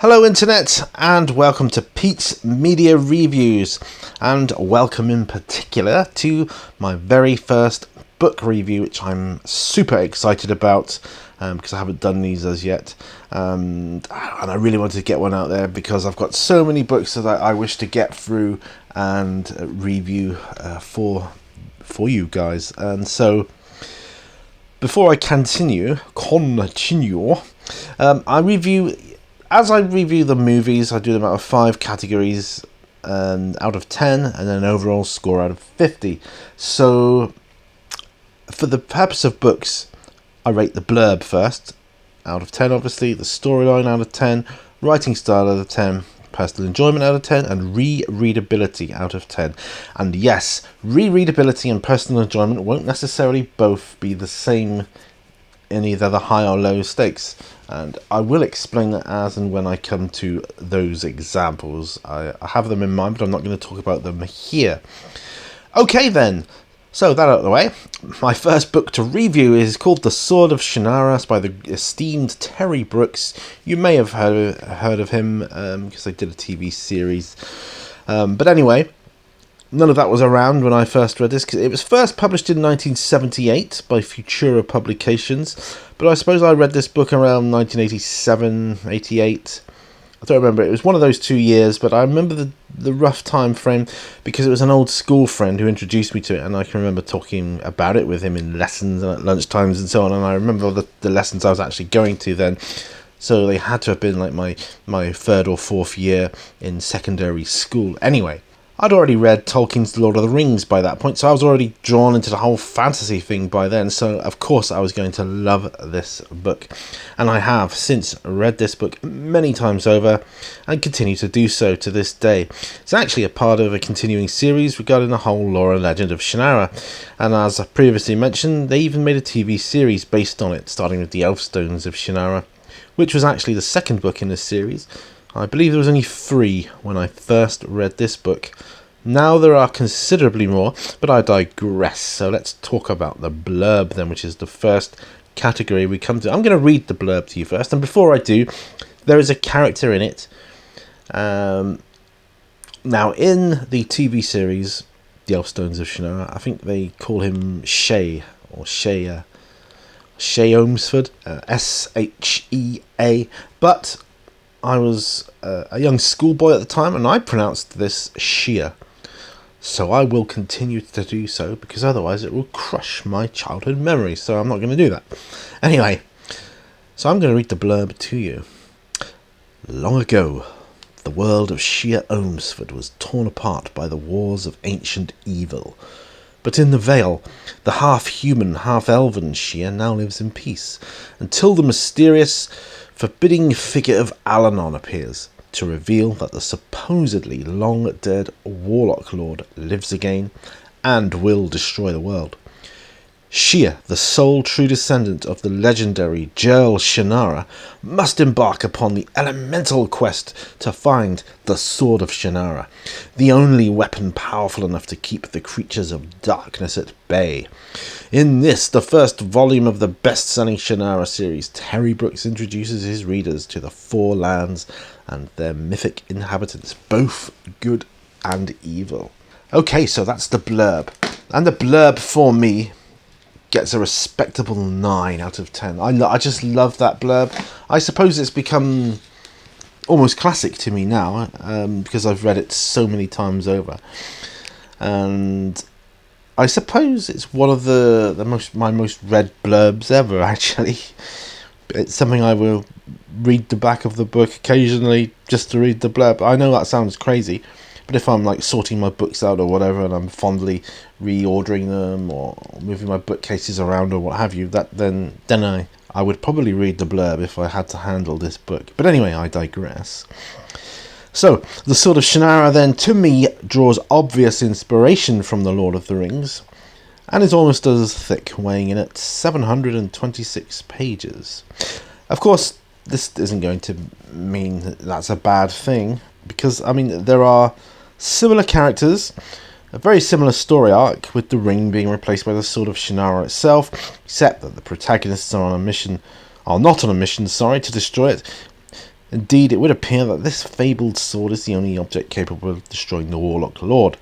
Hello Internet, and welcome to Pete's Media Reviews, and welcome in particular to my very first book review, which I'm super excited about because I haven't done these as yet, and I really wanted to get one out there because I've got so many books that I wish to get through and review for you guys. And so before I continue, As I review the movies, I do them out of 5 categories, out of 10, and then an overall score out of 50. So, for the purpose of books, I rate the blurb first, out of 10 obviously, the storyline out of 10, writing style out of 10, personal enjoyment out of 10, and rereadability out of 10. And yes, rereadability and personal enjoyment won't necessarily both be the same in either the high or low stakes, and I will explain that as and when I come to those examples. I have them in mind, but I'm not going to talk about them here. Okay then, so that out of the way, my first book to review is called The Sword of Shannara. It's by the esteemed Terry Brooks. You may have heard of him because they did a TV series, but anyway, none of that was around when I first read this, because it was first published in 1978 by Futura Publications, but I suppose I read this book around 1987, 88. I don't remember, it was one of those 2 years, but I remember the rough time frame because it was an old school friend who introduced me to it, and I can remember talking about it with him in lessons and at lunchtimes and so on, and I remember the lessons I was actually going to then. So they had to have been like my third or fourth year in secondary school. Anyway, I'd already read Tolkien's The Lord of the Rings by that point, so I was already drawn into the whole fantasy thing by then, so of course I was going to love this book. And I have since read this book many times over, and continue to do so to this day. It's actually a part of a continuing series regarding the whole lore and legend of Shannara, and as I previously mentioned, they even made a TV series based on it, starting with the Elfstones of Shannara, which was actually the second book in this series. I believe there was only 3 when I first read this book. Now there are considerably more, but I digress. So let's talk about the blurb then, which is the first category we come to. I'm going to read the blurb to you first, and before I do, there is a character in it. Now in the TV series, The Elfstones of Shannara, I think they call him Shay, or Shea, Shay Omsford, S-H-E-A, but I was a young schoolboy at the time, and I pronounced this Shea. So I will continue to do so, because otherwise it will crush my childhood memories, so I'm not going to do that. Anyway, so I'm going to read the blurb to you. Long ago, the world of Shea Omsford was torn apart by the wars of ancient evil. But in the Vale, the half-human, half-elven Shea now lives in peace, until the mysterious, forbidding figure of Alanon appears to reveal that the supposedly long-dead Warlock Lord lives again and will destroy the world. Shea, the sole true descendant of the legendary Jarl Shannara, must embark upon the elemental quest to find the Sword of Shannara, the only weapon powerful enough to keep the creatures of darkness at bay. In this, the first volume of the best-selling Shannara series, Terry Brooks introduces his readers to the 4 lands and their mythic inhabitants, both good and evil. Okay, so that's the blurb. And the blurb for me gets a respectable 9 out of 10. I just love that blurb. I suppose it's become almost classic to me now, because I've read it so many times over. And I suppose it's one of my most read blurbs ever, actually. It's something I will read the back of the book occasionally just to read the blurb. I know that sounds crazy, but if I'm like sorting my books out or whatever, and I'm fondly reordering them or moving my bookcases around or what have you, then I would probably read the blurb if I had to handle this book. But anyway, I digress. So, The Sword of Shannara then, to me, draws obvious inspiration from The Lord of the Rings, and is almost as thick, weighing in at 726 pages. Of course, this isn't going to mean that that's a bad thing, because, I mean, there are similar characters, a very similar story arc, with the ring being replaced by the Sword of Shannara itself, except that the protagonists are not on a mission to destroy it. Indeed, it would appear that this fabled sword is the only object capable of destroying the Warlock Lord,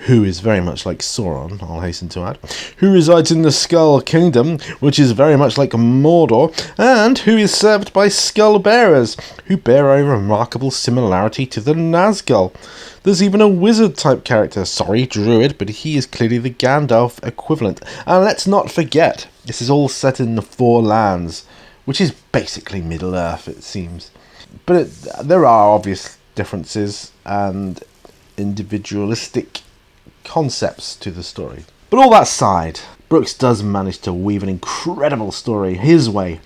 who is very much like Sauron, I'll hasten to add, who resides in the Skull Kingdom, which is very much like Mordor, and who is served by Skull Bearers, who bear a remarkable similarity to the Nazgul. There's even a wizard-type character, sorry, druid, but he is clearly the Gandalf equivalent. And let's not forget, this is all set in the Four Lands, which is basically Middle-earth, it seems. But there are obvious differences and individualistic concepts to the story. But all that aside, Brooks does manage to weave an incredible story his way,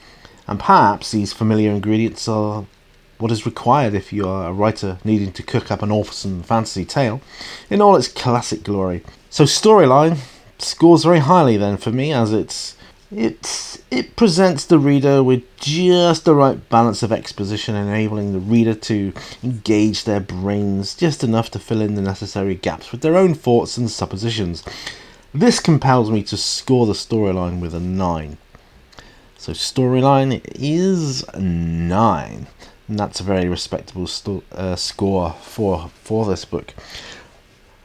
and perhaps these familiar ingredients are what is required if you are a writer needing to cook up an awesome fantasy tale in all its classic glory. So storyline scores very highly then for me, as it presents the reader with just the right balance of exposition, enabling the reader to engage their brains just enough to fill in the necessary gaps with their own thoughts and suppositions. This compels me to score the storyline with a 9. So storyline is 9, and that's a very respectable score for this book.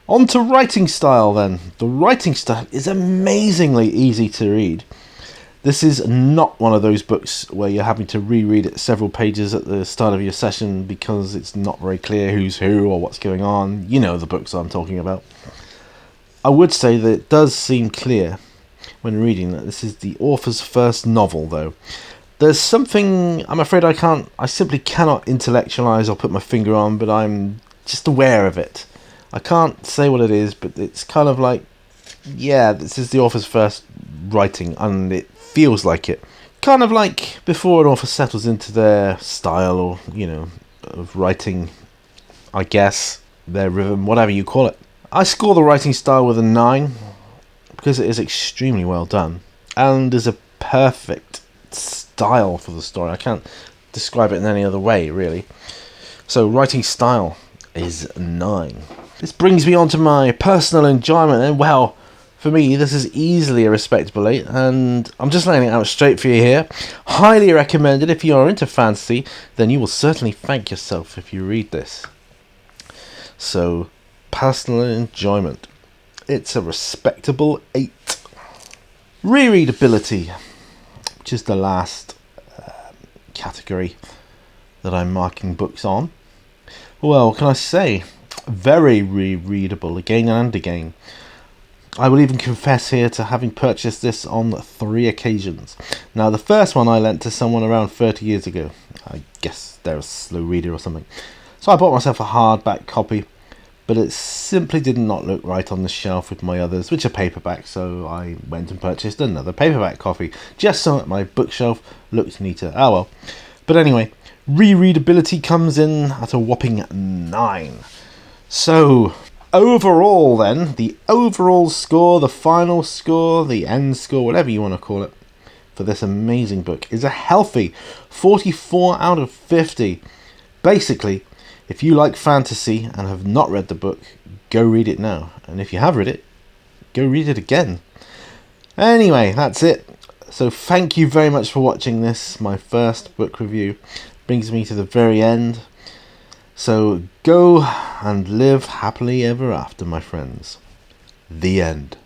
On to writing style then. The writing style is amazingly easy to read. This is not one of those books where you're having to reread it several pages at the start of your session because it's not very clear who's who or what's going on. You know the books I'm talking about. I would say that it does seem clear when reading that this is the author's first novel, though. There's something I'm afraid I simply cannot intellectualize or put my finger on, but I'm just aware of it. I can't say what it is, but it's kind of like, yeah, this is the author's first writing, and it feels like it. Kind of like before an author settles into their style or, of writing, I guess, their rhythm, whatever you call it. I score the writing style with a 9 because it is extremely well done and is a perfect style for the story. I can't describe it in any other way, really. So writing style is 9. This brings me on to my personal enjoyment, and well, for me, this is easily a respectable 8, and I'm just laying it out straight for you here. Highly recommended if you are into fantasy, then you will certainly thank yourself if you read this. So, personal enjoyment. It's a respectable 8. Rereadability, which is the last category that I'm marking books on. Well, what can I say? Very rereadable again and again. I will even confess here to having purchased this on 3 occasions. Now, the first one I lent to someone around 30 years ago. I guess they're a slow reader or something. So I bought myself a hardback copy, but it simply did not look right on the shelf with my others, which are paperback, so I went and purchased another paperback copy, just so that my bookshelf looked neater. Oh well. But anyway, rereadability comes in at a whopping 9. So, overall then, the overall score, the final score, the end score, whatever you want to call it, for this amazing book is a healthy 44 out of 50. Basically, if you like fantasy and have not read the book, go read it now. And if you have read it, go read it again. Anyway, that's it. So thank you very much for watching this, my first book review. Brings me to the very end. So go and live happily ever after, my friends. The end.